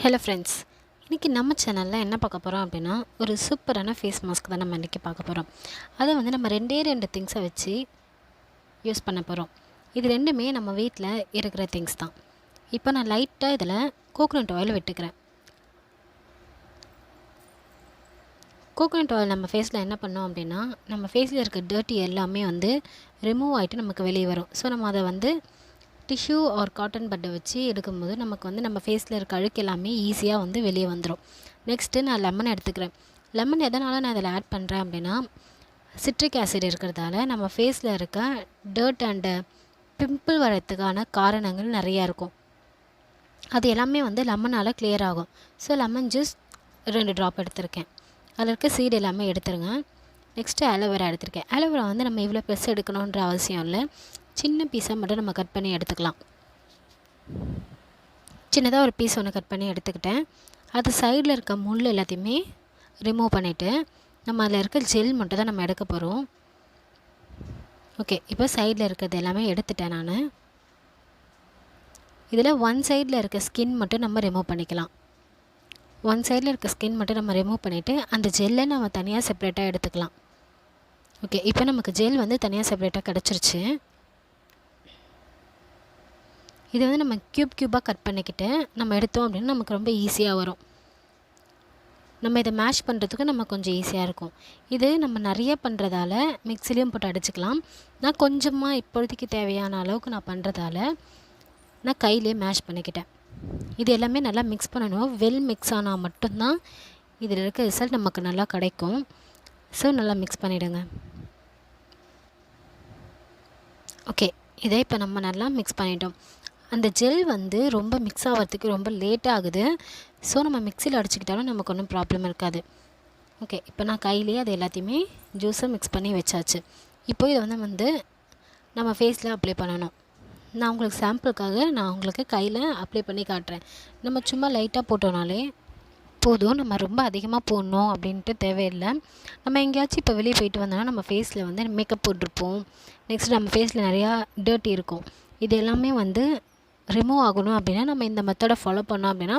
Hello friends, இன்றைக்கி நம்ம சேனலில் என்ன பார்க்க போகிறோம் அப்படின்னா ஒரு சூப்பரான ஃபேஸ் மாஸ்க் தான் நம்ம இன்றைக்கி பார்க்க போகிறோம். அதை வந்து நம்ம ரெண்டு திங்ஸை வச்சு யூஸ் பண்ண போகிறோம். இது ரெண்டுமே நம்ம வீட்டில் இருக்கிற திங்ஸ் தான். இப்போ நான் லைட்டாக இதில் கோகோனட் ஆயில் விட்டுக்கிறேன். கோகோனட் ஆயில் நம்ம ஃபேஸில் என்ன பண்ணோம் அப்படின்னா நம்ம ஃபேஸில் இருக்க டர்ட்டி எல்லாமே வந்து ரிமூவ் ஆகிட்டு நமக்கு வெளியே வரும். ஸோ நம்ம அதை வந்து டிஷ்யூ ஆர் காட்டன் பட்டை வச்சு எடுக்கும்போது நமக்கு வந்து நம்ம ஃபேஸில் இருக்க அழுக்கு எல்லாமே ஈஸியாக வந்து வெளியே வந்துடும். நெக்ஸ்ட்டு நான் லெமன் எடுத்துக்கிறேன். லெமன் எதனால் நான் இதில் ஆட் பண்ணுறேன் அப்படின்னா சிட்ரிக் ஆசிட் இருக்கிறதால நம்ம ஃபேஸில் இருக்க டர்ட் அண்டு பிம்பிள் வரத்துக்கான காரணங்கள் நிறையா இருக்கும். அது எல்லாமே வந்து லெமனால் கிளியர் ஆகும். ஸோ லெமன் ஜூஸ் 2 ட்ராப் எடுத்திருக்கேன். அதில் இருக்க சீடு எல்லாமே எடுத்துருங்க. நெக்ஸ்ட்டு அலோவேரா எடுத்திருக்கேன். அலோவேரா வந்து நம்ம இவ்வளோ பெருசு எடுக்கணுன்ற அவசியம் இல்லை. சின்ன பீஸாக மட்டும் நம்ம கட் பண்ணி எடுத்துக்கலாம். சின்னதாக ஒரு பீஸ் ஒன்று கட் பண்ணி எடுத்துக்கிட்டேன். அது சைடில் இருக்க முள் எல்லாத்தையுமே ரிமூவ் பண்ணிவிட்டு நம்ம அதில் இருக்க ஜெல் மட்டும் தான் நம்ம எடுக்க போகிறோம். ஓகே, இப்போ சைடில் இருக்கிறது எல்லாமே எடுத்துட்டேன் நான். இதில் ஒன் சைடில் இருக்க ஸ்கின் மட்டும் நம்ம ரிமூவ் பண்ணிக்கலாம். ஒன் சைடில் இருக்க ஸ்கின் மட்டும் நம்ம ரிமூவ் பண்ணிவிட்டு அந்த ஜெல்லை நம்ம தனியாக செப்ரேட்டாக எடுத்துக்கலாம். ஓகே, இப்போ நமக்கு ஜெல் வந்து தனியாக செப்ரேட்டாக கிடச்சிருச்சு. இது வந்து நம்ம க்யூபாக கட் பண்ணிக்கிட்டு நம்ம எடுத்தோம் அப்படின்னா நமக்கு ரொம்ப ஈஸியாக வரும். நம்ம இதை மேஷ் பண்ணுறதுக்கு நம்ம கொஞ்சம் ஈஸியாக இருக்கும். இது நம்ம நிறைய பண்ணுறதால மிக்ஸிலையும் போட்டு அடிச்சுக்கலாம். நான் கொஞ்சமாக இப்போதைக்கு தேவையான அளவுக்கு நான் பண்ணுறதால நான் கையிலே மேஷ் பண்ணிக்கிட்டேன். இது எல்லாமே நல்லா மிக்ஸ் பண்ணணும். வெல் மிக்ஸ் ஆனால் மட்டும்தான் இதில் இருக்க ரிசல்ட் நமக்கு நல்லா கிடைக்கும். ஸோ நல்லா மிக்ஸ் பண்ணிவிடுங்க. ஓகே, இதை இப்போ நம்ம நல்லா மிக்ஸ் பண்ணிட்டோம். அந்த ஜெல் வந்து ரொம்ப மிக்ஸ் ஆகிறதுக்கு ரொம்ப லேட் ஆகுது. ஸோ நம்ம மிக்ஸியில் அடிச்சுக்கிட்டாலும் நமக்கு ஒன்றும் ப்ராப்ளம் இருக்காது. ஓகே, இப்போ நான் கையிலேயே அது எல்லாத்தையுமே ஜூஸை மிக்ஸ் பண்ணி வச்சாச்சு. இப்போ இதை வந்து நம்ம ஃபேஸில் அப்ளை பண்ணணும். நான் உங்களுக்கு சாம்பிளுக்காக நான் உங்களுக்கு கையில் அப்ளை பண்ணி காட்டுறேன். நம்ம சும்மா லைட்டாக போட்டோனாலே போதும். நம்ம ரொம்ப அதிகமாக போடணும் அப்படின்ட்டு தேவையில்லை. நம்ம எங்கேயாச்சும் இப்போ வெளியே போயிட்டு வந்தோன்னா நம்ம ஃபேஸில் வந்து மேக்கப் போட்டிருப்போம். நெக்ஸ்ட் நம்ம ஃபேஸில் நிறையா டர்ட்டி இருக்கும். இது எல்லாமே வந்து ரிமூவ் ஆகணும் அப்படின்னா நம்ம இந்த மெத்தடை ஃபாலோ பண்ணோம் அப்படின்னா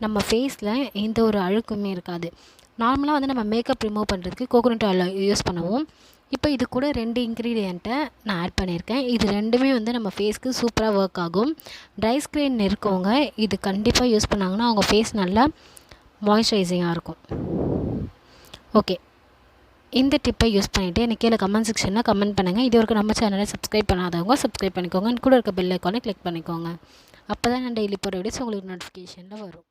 நம்ம ஃபேஸில் எந்த ஒரு அழுக்குமே இருக்காது. நார்மலாக வந்து நம்ம மேக்கப் ரிமூவ் பண்ணுறதுக்கு கோகோனட் ஆயில் யூஸ் பண்ணுவோம். இப்போ இது கூட 2 இன்க்ரீடியண்ட்டை நான் ஆட் பண்ணியிருக்கேன். இது ரெண்டுமே வந்து நம்ம ஃபேஸ்க்கு சூப்பராக ஒர்க் ஆகும். ட்ரை ஸ்கின் இருக்கவங்க இது கண்டிப்பாக யூஸ் பண்ணாங்கன்னா அவங்க ஃபேஸ் நல்லா மாய்ஸ்சரைசிங்காக இருக்கும். ஓகே, இந்த டிப்பை யூஸ் பண்ணிவிட்டு எனக்கு கீழே கமெண்ட் செக்ஷனில் கமெண்ட் பண்ணுங்கள். இது வரைக்கும் நம்ம சேனலை சப்ஸ்கிரைப் பண்ணாதவங்க சப்ஸ்கிரைப் பண்ணிக்கோங்க. கூட இருக்க பெல் ஐக்கானை கிளிக் பண்ணிக்கோங்க. அப்போ தான் நான் டெய்லி போகிற வீடியோஸ் உங்களுக்கு நோட்டிஃபிகேஷனில் வரும்.